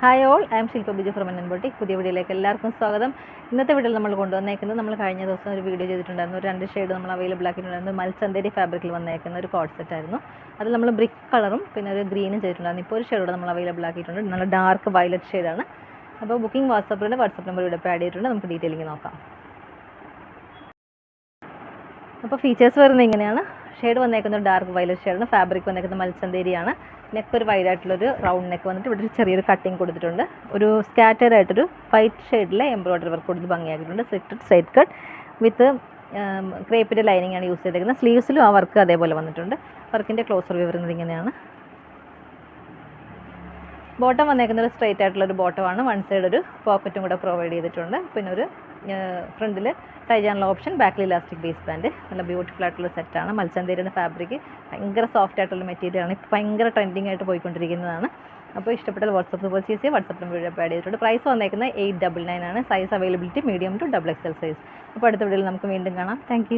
Hi all, I M Shilpa Biju from boutique. പുതിയ വീഡിയോയിലേക്ക് എല്ലാവർക്കും സ്വാഗതം. ഇന്നത്തെ വീഡിയോയിൽ നമ്മൾ കൊണ്ടുവന്നേക്കുന്നത് നമ്മൾ കഴിഞ്ഞ ദിവസം ഒരു വീഡിയോ ചെയ്തിട്ടുണ്ടായിരുന്നു. ഒരു 2 ഷെയ്ഡ് നമ്മൾ അവൈലബിൾ ആക്കിയിട്ടുണ്ടായിരുന്നു. മൽച്ചന്തേരി ഫാബ്രിക്കിൽ വന്നേക്കുന്ന ഒരു കോഡ് സെറ്റ് ആയിരുന്നു. അതിൽ നമ്മൾ ബ്രിക്ക് കളറും പിന്നെ ഒരു ഗ്രീനും ചെയ്തിട്ടുണ്ടായിരുന്നു. ഇപ്പോൾ ഒരു ഷെയ്ഡ് നമ്മൾ അവൈലബിൾ ആക്കിയിട്ടുണ്ട്. നല്ല ഡാർക്ക് വയലറ്റ് ഷെയ്ഡാണ്. അപ്പോൾ ബുക്കിംഗ് വാട്സാപ്പ് നമ്പർ ഇവിടെ ആഡ് ചെയ്തിട്ടുണ്ട്. നമുക്ക് ഡീറ്റെയിലിംഗ് നോക്കാം. അപ്പോൾ ഫീച്ചേഴ്സ് വരുന്നത് ഇങ്ങനെയാണ്. ഷെയ്ഡ് വന്നേക്കുന്നത് ഡാർക്ക് വയലറ്റ് ഷെയ്ഡാണ്. ഫാബ്രിക് വന്നേക്കുന്നത് മൽച്ചന്തേരിയാണ്. നെക്ക് ഒരു വൈഡായിട്ടുള്ളൊരു റൗണ്ട് നെക്ക് വന്നിട്ട് ഇവിടെ ഒരു ചെറിയൊരു കട്ടിങ് കൊടുത്തിട്ടുണ്ട്. ഒരു സ്കാറ്റേഡ് ആയിട്ടൊരു വൈറ്റ് ഷെയ്ഡിലെ എംബ്രോയ്ഡറി വർക്ക് കൊടുത്ത് ഭംഗിയാക്കിയിട്ടുണ്ട്. സ്ട്രൈറ്റ് കട്ട് വിത്ത് ക്രേപ്പിൻ്റെ ലൈനിങ് ആണ് യൂസ് ചെയ്തേക്കുന്നത്. സ്ലീവ്സിലും ആ വർക്ക് അതേപോലെ വന്നിട്ടുണ്ട്. വർക്കിൻ്റെ ക്ലോസർ വ്യൂ വരുന്നത് ഇങ്ങനെയാണ്. ബോട്ടം വന്നേക്കുന്നത് ഒരു സ്ട്രൈറ്റ് ആയിട്ടുള്ളൊരു ബോട്ടമാണ്. വൺ സൈഡ് ഒരു പോക്കറ്റും കൂടെ പ്രൊവൈഡ് ചെയ്തിട്ടുണ്ട്. പിന്നെ ഒരു ഫ്രണ്ടിൽ ടൈ ചെയ്യാനുള്ള ഓപ്ഷൻ, ബാക്കിൽ ഇലാസ്റ്റിക് ബേസ് ബാൻഡ്. നല്ല ബ്യൂട്ടിഫുൾ ആയിട്ടുള്ള സെറ്റാണ്. മൽച്ചന്തേരിയുടെ ഫാബ്രിക് ഭയങ്കര സോഫ്റ്റ് ആയിട്ടുള്ള മെറ്റീരിയലാണ്. ഇപ്പോൾ ഭയങ്കര ട്രെൻഡിങ് ആയിട്ട് പോയിക്കൊണ്ടിരിക്കുന്നതാണ്. അപ്പോൾ ഇഷ്ടപ്പെട്ടാൽ വാട്സപ്പ് പർച്ചേസ് ചെയ്യുക. വാട്സപ്പ് നമ്പർ ആഡ് ചെയ്തിട്ടുണ്ട്. പ്രൈസ് വന്നേക്കുന്നത് 899 ആണ്. Size availability medium to XXL size. അപ്പോൾ അടുത്ത വീഡിയോയിൽ നമുക്ക് വീണ്ടും കാണാം. താങ്ക്